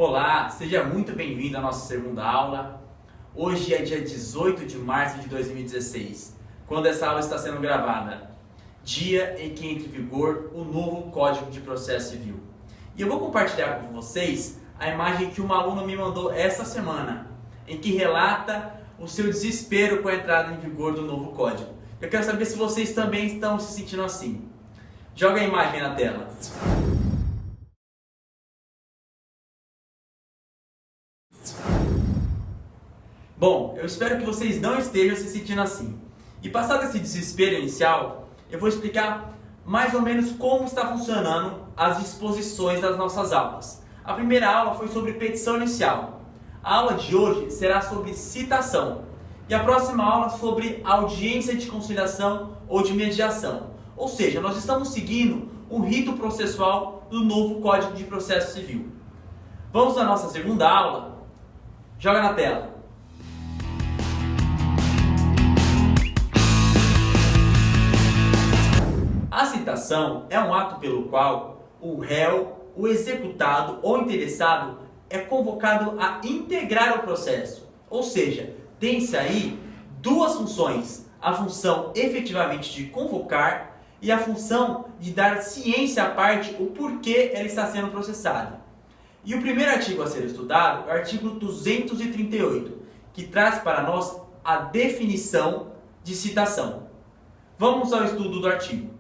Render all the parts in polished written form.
Olá, seja muito bem-vindo à nossa segunda aula. Hoje é dia 18 de março de 2016, quando essa aula está sendo gravada. Dia em que entra em vigor o novo Código de Processo Civil. E eu vou compartilhar com vocês a imagem que uma aluna me mandou essa semana, em que relata o seu desespero com a entrada em vigor do novo código. Eu quero saber se vocês também estão se sentindo assim. Joga a imagem na tela. Bom, eu espero que vocês não estejam se sentindo assim. E passado esse desespero inicial, eu vou explicar mais ou menos como está funcionando as disposições das nossas aulas. A primeira aula foi sobre petição inicial. A aula de hoje será sobre citação. E a próxima aula sobre audiência de conciliação ou de mediação. Ou seja, nós estamos seguindo o rito processual do novo Código de Processo Civil. Vamos à nossa segunda aula? Joga na tela. A citação é um ato pelo qual o réu, o executado ou interessado é convocado a integrar o processo. Ou seja, tem-se aí duas funções: a função efetivamente de convocar e a função de dar ciência à parte o porquê ela está sendo processada. E o primeiro artigo a ser estudado é o artigo 238, que traz para nós a definição de citação. Vamos ao estudo do artigo.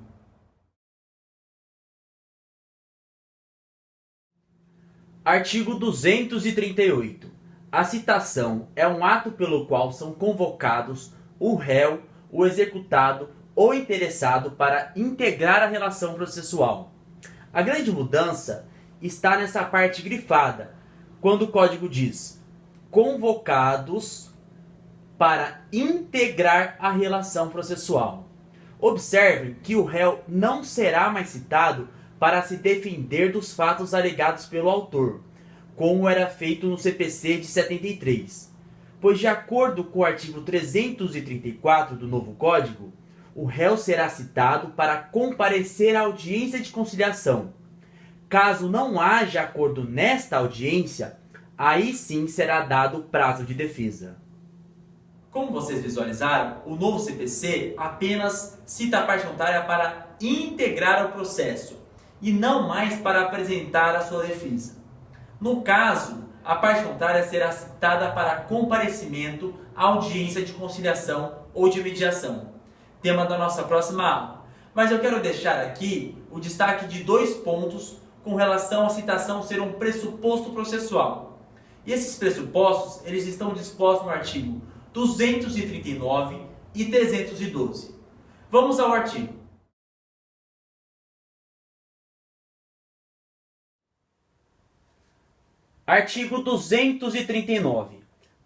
Artigo 238. A citação é um ato pelo qual são convocados o réu, o executado ou interessado para integrar a relação processual. A grande mudança está nessa parte grifada, quando o código diz convocados para integrar a relação processual. Observe que o réu não será mais citado para se defender dos fatos alegados pelo autor, como era feito no CPC de 73. Pois, de acordo com o artigo 334 do novo Código, o réu será citado para comparecer à audiência de conciliação. Caso não haja acordo nesta audiência, aí sim será dado prazo de defesa. Como vocês visualizaram, o novo CPC apenas cita a parte contrária para integrar o processo e não mais para apresentar a sua defesa. No caso, a parte contrária será citada para comparecimento à audiência de conciliação ou de mediação, tema da nossa próxima aula. Mas eu quero deixar aqui o destaque de dois pontos com relação à citação ser um pressuposto processual. E esses pressupostos, eles estão dispostos no artigo 239 e 312. Vamos ao artigo. Artigo 239.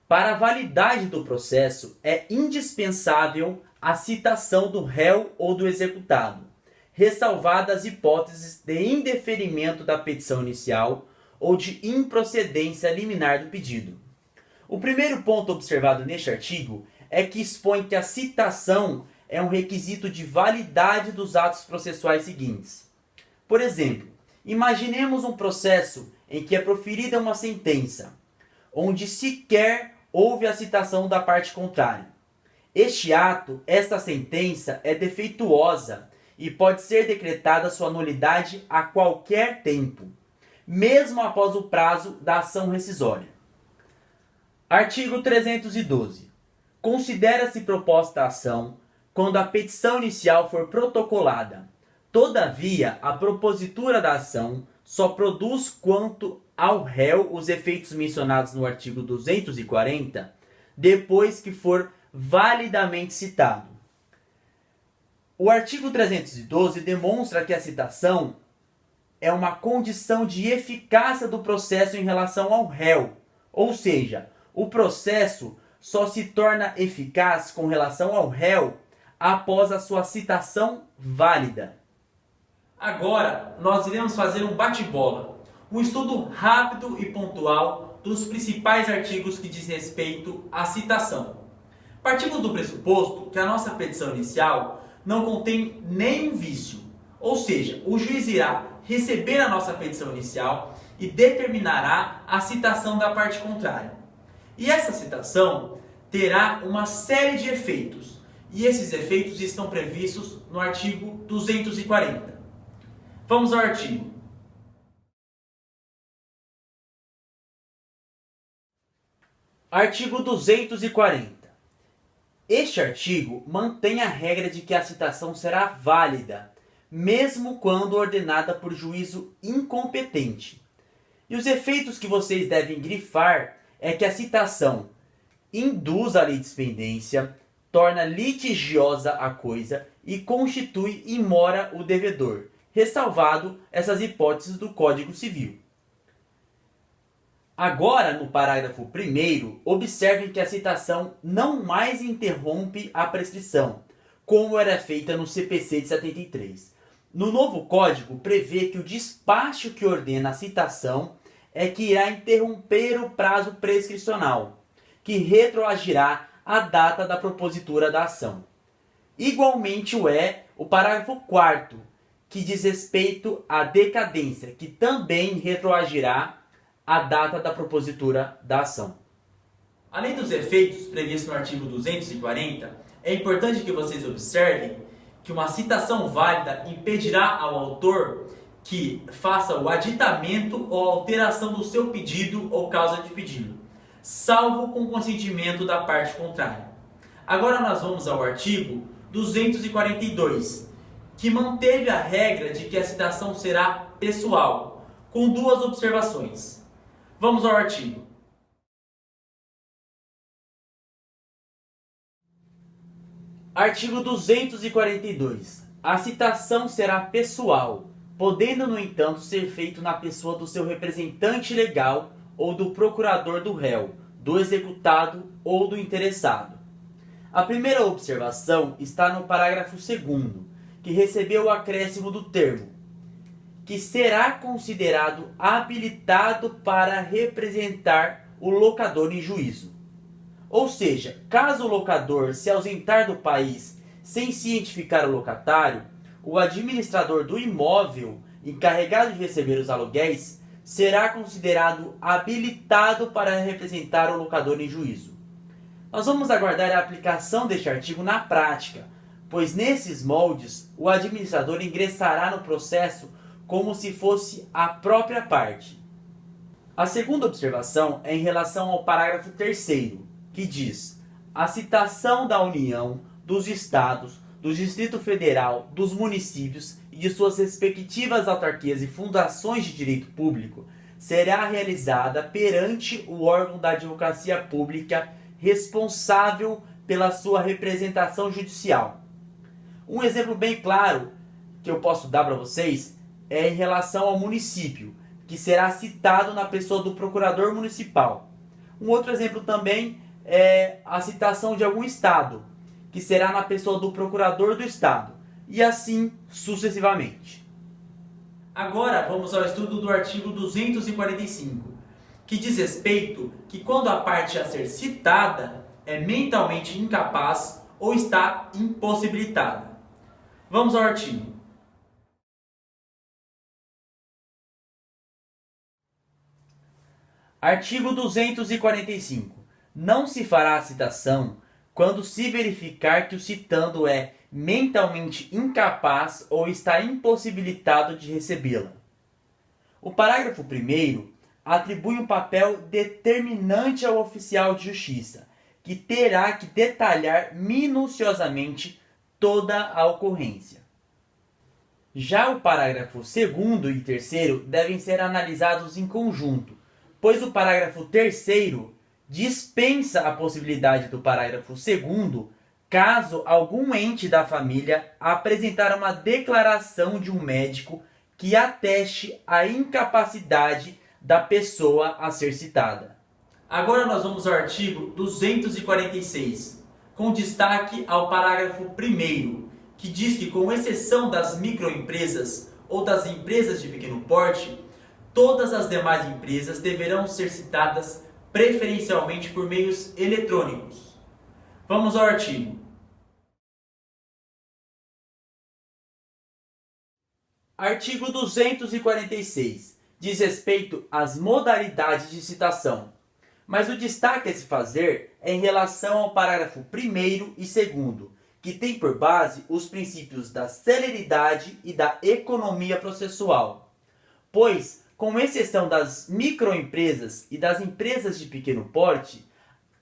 Para a validade do processo, é indispensável a citação do réu ou do executado, ressalvadas hipóteses de indeferimento da petição inicial ou de improcedência liminar do pedido. O primeiro ponto observado neste artigo é que expõe que a citação é um requisito de validade dos atos processuais seguintes. Por exemplo, imaginemos um processo em que é proferida uma sentença, onde sequer houve a citação da parte contrária. Esta sentença é defeituosa e pode ser decretada sua nulidade a qualquer tempo, mesmo após o prazo da ação rescisória. Artigo 312. Considera-se proposta a ação quando a petição inicial for protocolada. Todavia, a propositura da ação só produz quanto ao réu os efeitos mencionados no artigo 240, depois que for validamente citado. O artigo 312 demonstra que a citação é uma condição de eficácia do processo em relação ao réu, ou seja, o processo só se torna eficaz com relação ao réu após a sua citação válida. Agora, nós iremos fazer um bate-bola, um estudo rápido e pontual dos principais artigos que diz respeito à citação. Partimos do pressuposto que a nossa petição inicial não contém nenhum vício, ou seja, o juiz irá receber a nossa petição inicial e determinará a citação da parte contrária. E essa citação terá uma série de efeitos, e esses efeitos estão previstos no artigo 240. Vamos ao artigo. Artigo 240. Este artigo mantém a regra de que a citação será válida, mesmo quando ordenada por juízo incompetente. E os efeitos que vocês devem grifar é que a citação induz a litispendência, torna litigiosa a coisa e constitui e mora o devedor, ressalvado essas hipóteses do Código Civil. Agora, no parágrafo 1º, observem que a citação não mais interrompe a prescrição, como era feita no CPC de 73. No novo Código, prevê que o despacho que ordena a citação é que irá interromper o prazo prescricional, que retroagirá a data da propositura da ação. Igualmente o parágrafo 4º, que diz respeito à decadência, que também retroagirá a data da propositura da ação. Além dos efeitos previstos no artigo 240, é importante que vocês observem que uma citação válida impedirá ao autor que faça o aditamento ou alteração do seu pedido ou causa de pedido, salvo com consentimento da parte contrária. Agora nós vamos ao artigo 242, que manteve a regra de que a citação será pessoal, com duas observações. Vamos ao artigo. Artigo 242. A citação será pessoal, podendo, no entanto, ser feito na pessoa do seu representante legal ou do procurador do réu, do executado ou do interessado. A primeira observação está no parágrafo 2º, que recebeu o acréscimo do termo, que será considerado habilitado para representar o locador em juízo. Ou seja, caso o locador se ausentar do país sem cientificar o locatário, o administrador do imóvel encarregado de receber os aluguéis será considerado habilitado para representar o locador em juízo. Nós vamos aguardar a aplicação deste artigo na prática, pois nesses moldes o administrador ingressará no processo como se fosse a própria parte. A segunda observação é em relação ao parágrafo 3º, que diz: a citação da União, dos Estados, do Distrito Federal, dos municípios e de suas respectivas autarquias e fundações de direito público será realizada perante o órgão da advocacia pública responsável pela sua representação judicial. Um exemplo bem claro que eu posso dar para vocês é em relação ao município, que será citado na pessoa do procurador municipal. Um outro exemplo também é a citação de algum estado, que será na pessoa do procurador do estado, e assim sucessivamente. Agora vamos ao estudo do artigo 245, que diz respeito que quando a parte a ser citada é mentalmente incapaz ou está impossibilitada. Vamos ao artigo. Artigo 245. Não se fará a citação quando se verificar que o citando é mentalmente incapaz ou está impossibilitado de recebê-la. O parágrafo 1º atribui um papel determinante ao oficial de justiça, que terá que detalhar minuciosamente toda a ocorrência. Já o parágrafo 2º e 3º devem ser analisados em conjunto, pois o parágrafo 3º dispensa a possibilidade do parágrafo 2º caso algum ente da família apresentar uma declaração de um médico que ateste a incapacidade da pessoa a ser citada. Agora nós vamos ao artigo 246, com destaque ao parágrafo 1º, que diz que, com exceção das microempresas ou das empresas de pequeno porte, todas as demais empresas deverão ser citadas preferencialmente por meios eletrônicos. Vamos ao artigo. Artigo 246, diz respeito às modalidades de citação, mas o destaque a se fazer é em relação ao parágrafo 1º e 2º, que tem por base os princípios da celeridade e da economia processual, pois, com exceção das microempresas e das empresas de pequeno porte,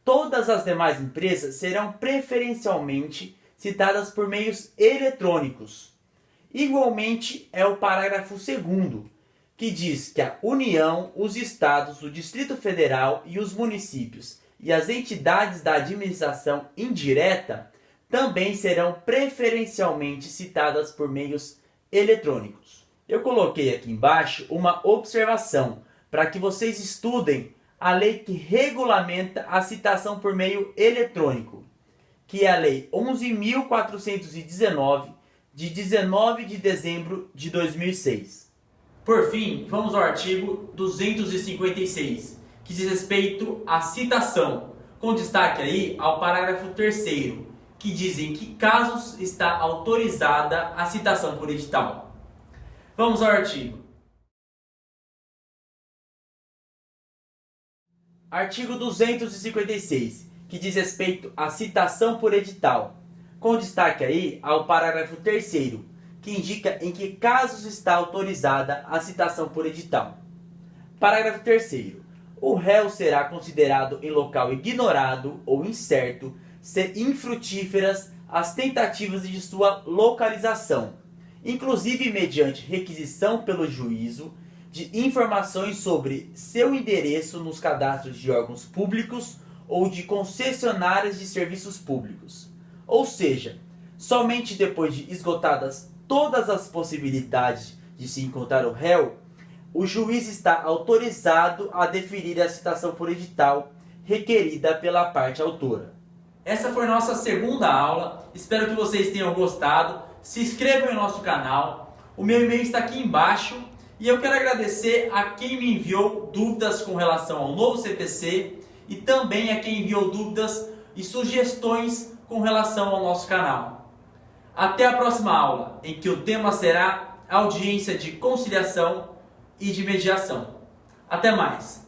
todas as demais empresas serão preferencialmente citadas por meios eletrônicos. Igualmente é o parágrafo 2º, que diz que a União, os Estados, o Distrito Federal e os municípios e as entidades da administração indireta também serão preferencialmente citadas por meios eletrônicos. Eu coloquei aqui embaixo uma observação para que vocês estudem a lei que regulamenta a citação por meio eletrônico, que é a Lei 11.419, de 19 de dezembro de 2006. Por fim, vamos ao artigo 256, que diz respeito à citação, com destaque aí ao parágrafo 3º, que diz em que casos está autorizada a citação por edital. Vamos ao artigo. Artigo 256, que diz respeito à citação por edital, com destaque aí ao parágrafo 3º, que indica em que casos está autorizada a citação por edital. Parágrafo 3º. O réu será considerado em local ignorado ou incerto se infrutíferas as tentativas de sua localização, inclusive mediante requisição pelo juízo de informações sobre seu endereço nos cadastros de órgãos públicos ou de concessionárias de serviços públicos. Ou seja, somente depois de esgotadas todas as possibilidades de se encontrar o réu, o juiz está autorizado a deferir a citação por edital requerida pela parte autora. Essa foi nossa segunda aula, espero que vocês tenham gostado. Se inscrevam em nosso canal, o meu e-mail está aqui embaixo e eu quero agradecer a quem me enviou dúvidas com relação ao novo CPC e também a quem enviou dúvidas e sugestões com relação ao nosso canal. Até a próxima aula, em que o tema será audiência de conciliação e de mediação. Até mais!